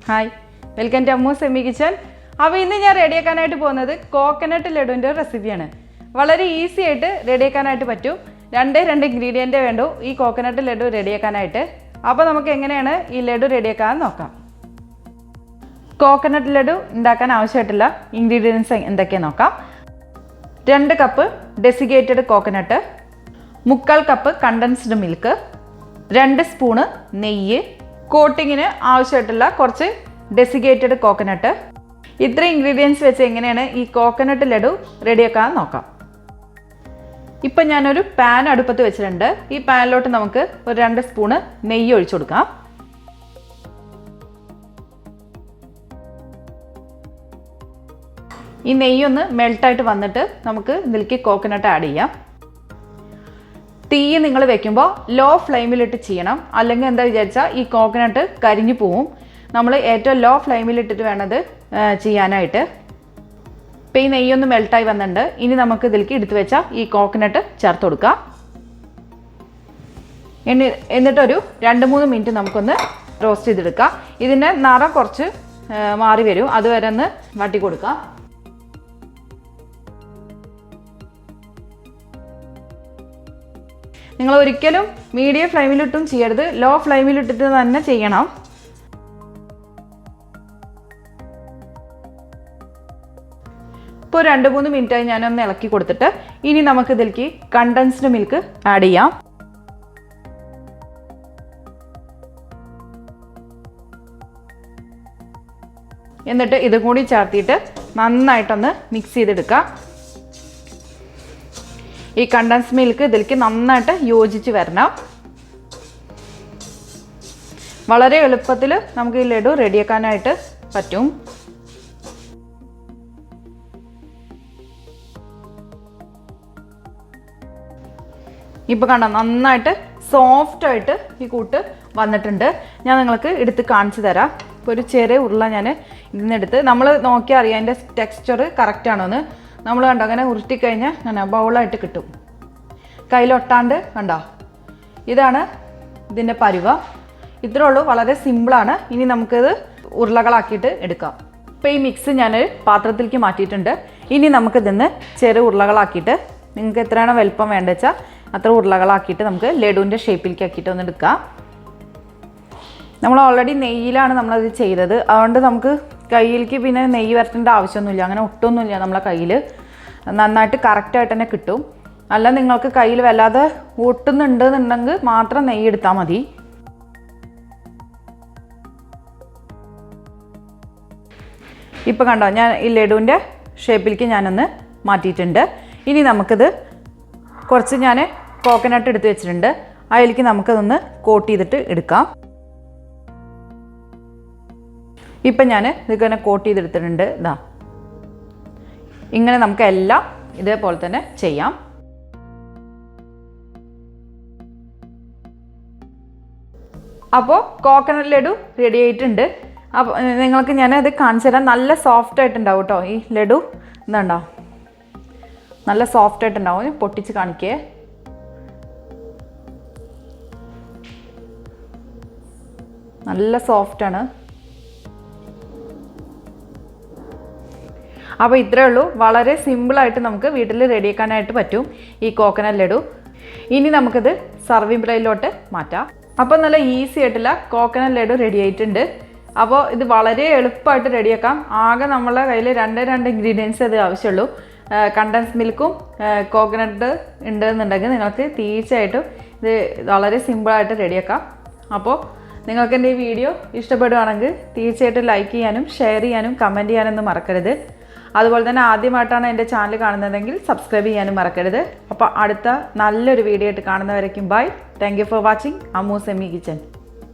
Hi, welcome to Ammu's semi kitchen. അപ്പോൾ ഇന്ന് ഞാൻ റെഡിയാക്കാനായിട്ട് പോകുന്നത് കോക്കനട്ട് ലഡുവിൻ്റെ റെസിപ്പിയാണ്. വളരെ ഈസി ആയിട്ട് റെഡിയാക്കാനായിട്ട് പറ്റും. രണ്ട് ഇൻഗ്രീഡിയൻറ്റേ വേണ്ടൂ ഈ കോക്കനട്ട് ലഡു റെഡിയാക്കാനായിട്ട്. അപ്പോൾ നമുക്ക് എങ്ങനെയാണ് ഈ ലഡു റെഡിയാക്കാൻ നോക്കാം. കോക്കനട്ട് ലഡു ഉണ്ടാക്കാൻ ആവശ്യമായിട്ടുള്ള ഇൻഗ്രീഡിയൻസ് എന്തൊക്കെയാണെന്ന് നോക്കാം. 2 cup desiccated coconut, 3/4 cup condensed milk, 2 spoon നെയ്യ്, കോട്ടിങ്ങിന് ആവശ്യമായിട്ടുള്ള കുറച്ച് ഡെസിക്കേറ്റഡ് കോക്കനട്ട്. ഇത്ര ഇൻഗ്രീഡിയൻസ് വെച്ച് എങ്ങനെയാണ് ഈ കോക്കനട്ട് ലഡു റെഡിയാക്കാൻ നോക്കാം. ഇപ്പം ഞാനൊരു പാൻ അടുപ്പത്ത് വെച്ചിട്ടുണ്ട്. ഈ പാനിലോട്ട് നമുക്ക് ഒരു 2 സ്പൂണ് നെയ്യ് ഒഴിച്ചു കൊടുക്കാം. ഈ നെയ്യൊന്ന് മെൽട്ടായിട്ട് വന്നിട്ട് നമുക്ക് ഇതിലേക്ക് കോക്കനട്ട് ആഡ് ചെയ്യാം. തീ നിങ്ങൾ വെക്കുമ്പോൾ ലോ ഫ്ലെയിമിലിട്ട് ചെയ്യണം, അല്ലെങ്കിൽ എന്താ വിചാരിച്ചാൽ ഈ കോക്കനട്ട് കരിഞ്ഞു പോവും. നമ്മൾ ഏറ്റവും ലോ ഫ്ലെയിമിലിട്ടിട്ട് വേണത് ചെയ്യാനായിട്ട്. ഇപ്പോൾ ഈ നെയ്യൊന്ന് മെൽട്ടായി വന്നിട്ടുണ്ട്. ഇനി നമുക്ക് ഇതിലേക്ക് എടുത്തു വെച്ചാൽ ഈ കോക്കനട്ട് ചേർത്ത് കൊടുക്കാം. എന്നിട്ടൊരു 2-3 മിനിറ്റ് നമുക്കൊന്ന് റോസ്റ്റ് ചെയ്തെടുക്കാം. ഇതിൻ്റെ നിറം കുറച്ച് മാറി വരും, അതുവരെ ഒന്ന് വാട്ടി കൊടുക്കാം. നിങ്ങൾ ഒരിക്കലും മീഡിയം ഫ്ലെയിമിലിട്ടും ചെയ്യരുത്, ലോ ഫ്ലെയിമിലിട്ടിട്ട് തന്നെ ചെയ്യണം. ഇപ്പോൾ 2-3 മിനിറ്റായി ഞാനൊന്ന് ഇളക്കി കൊടുത്തിട്ട് ഇനി നമുക്ക് ഇതിലേക്ക് കണ്ടൻസ്ഡ് മിൽക്ക് ആഡ് ചെയ്യാം. എന്നിട്ട് ഇതും കൂടി ചേർത്തിട്ട് നന്നായിട്ടൊന്ന് മിക്സ് ചെയ്തെടുക്കാം. ഈ കണ്ടൻസ് മിൽക്ക് ഇതിലേക്ക് നന്നായിട്ട് യോജിച്ച് വരണം. വളരെ എളുപ്പത്തിൽ നമുക്ക് ഈ ലഡു റെഡിയാക്കാനായിട്ട് പറ്റും. ഇപ്പോൾ കണ്ടോ, നന്നായിട്ട് സോഫ്റ്റായിട്ട് ഈ കൂട്ട് വന്നിട്ടുണ്ട്. ഞാൻ നിങ്ങൾക്ക് എടുത്ത് കാണിച്ചു തരാം. ഇപ്പോൾ ഒരു ചെറിയ ഉരുള ഞാൻ ഇതിനെടുത്ത് നമ്മൾ നോക്കിയാൽ അറിയാം അതിൻ്റെ ടെക്സ്ചർ കറക്റ്റാണോ എന്ന്. നമ്മൾ കണ്ടോ അങ്ങനെ ഉരുട്ടിക്കഴിഞ്ഞാൽ അങ്ങനെ ബൗളായിട്ട് കിട്ടും, കയ്യിലൊട്ടാണ്ട്. കണ്ടോ, ഇതാണ് ഇതിൻ്റെ പരുവ. ഇത്രേ ഉള്ളൂ, വളരെ സിമ്പിളാണ്. ഇനി നമുക്കിത് ഉരുളകളാക്കിയിട്ട് എടുക്കാം. ഇപ്പോൾ ഈ മിക്സ് ഞാൻ പാത്രത്തിലേക്ക് മാറ്റിയിട്ടുണ്ട്. ഇനി നമുക്കിതിന്ന് ചെറിയ ഉരുളകളാക്കിയിട്ട് നിങ്ങൾക്ക് എത്രയാണോ വലുപ്പം വേണ്ടത് വെച്ചാൽ അത്ര ഉരുളകളാക്കിയിട്ട് നമുക്ക് ലഡുവിൻ്റെ ഷേപ്പിലേക്ക് ആക്കിയിട്ട് ഒന്ന് എടുക്കാം. നമ്മൾ ഓൾറെഡി നെയ്യിലാണ് നമ്മളത് ചെയ്തത്, അതുകൊണ്ട് നമുക്ക് കയ്യിലേക്ക് പിന്നെ നെയ്യ് വരത്തേണ്ട ആവശ്യമൊന്നുമില്ല. അങ്ങനെ ഒട്ടൊന്നുമില്ല നമ്മളെ കയ്യിൽ, നന്നായിട്ട് കറക്റ്റായിട്ട് തന്നെ കിട്ടും. അല്ല നിങ്ങൾക്ക് കയ്യിൽ വല്ലാതെ ഒട്ടുന്നുണ്ടെന്നുണ്ടെങ്കിൽ മാത്രം നെയ്യ് എടുത്താൽ മതി. ഇപ്പോൾ കണ്ടോ, ഞാൻ ഈ ലഡുവിൻ്റെ ഷേപ്പിലേക്ക് ഞാനൊന്ന് മാറ്റിയിട്ടുണ്ട്. ഇനി നമുക്കിത് കുറച്ച് ഞാൻ കോക്കനട്ട് എടുത്ത് വെച്ചിട്ടുണ്ട്, അതിലേക്ക് നമുക്കതൊന്ന് കോട്ട് ചെയ്തിട്ട് എടുക്കാം. ഇപ്പം ഞാൻ ഇതിങ്ങനെ കോട്ട് ചെയ്തെടുത്തിട്ടുണ്ട്. ഇതാ ഇങ്ങനെ നമുക്ക് എല്ലാം ഇതേപോലെ തന്നെ ചെയ്യാം. അപ്പോൾ കോക്കനട്ട് ലഡു റെഡി ആയിട്ടുണ്ട്. അപ്പോൾ നിങ്ങൾക്ക് ഞാനത് കാണിച്ചു തരാം. നല്ല സോഫ്റ്റ് ആയിട്ടുണ്ടാവും കേട്ടോ ഈ ലഡു. ഇതുണ്ടോ, നല്ല സോഫ്റ്റ് ആയിട്ടുണ്ടാവും. പൊട്ടിച്ച് കാണിക്കേ. നല്ല സോഫ്റ്റാണ്. അപ്പോൾ ഇത്രയേ ഉള്ളൂ, വളരെ സിമ്പിളായിട്ട് നമുക്ക് വീട്ടിൽ റെഡിയാക്കാനായിട്ട് പറ്റും ഈ കോക്കനട്ട് ലഡു. ഇനി നമുക്കിത് സർവിംഗ് പ്ലേറ്റിലോട്ട് മാറ്റാം. അപ്പോൾ നല്ല ഈസി ആയിട്ടുള്ള കോക്കനട്ട് ലഡു റെഡി ആയിട്ടുണ്ട്. അപ്പോൾ ഇത് വളരെ എളുപ്പമായിട്ട് റെഡിയാക്കാം. ആകെ നമ്മളെ കയ്യിൽ 2 ഇൻഗ്രീഡിയൻസ് അത് ആവശ്യമുള്ളൂ. കണ്ടൻസ് മിൽക്കും കോക്കനട്ട് ഉണ്ടെന്നുണ്ടെങ്കിൽ നിങ്ങൾക്ക് തീർച്ചയായിട്ടും ഇത് വളരെ സിമ്പിളായിട്ട് റെഡിയാക്കാം. അപ്പോൾ നിങ്ങൾക്ക് എൻ്റെ ഈ വീഡിയോ ഇഷ്ടപ്പെടുകയാണെങ്കിൽ തീർച്ചയായിട്ടും ലൈക്ക് ചെയ്യാനും ഷെയർ ചെയ്യാനും കമൻറ്റ് ചെയ്യാനൊന്നും മറക്കരുത്. അതുപോലെ തന്നെ ആദ്യമായിട്ടാണ് എൻ്റെ ചാനൽ കാണുന്നതെങ്കിൽ സബ്സ്ക്രൈബ് ചെയ്യാനും മറക്കരുത്. അപ്പോൾ അടുത്ത നല്ലൊരു വീഡിയോ ആയിട്ട് കാണുന്നവരേക്കും bye. Thank you for watching Ammu's semi kitchen.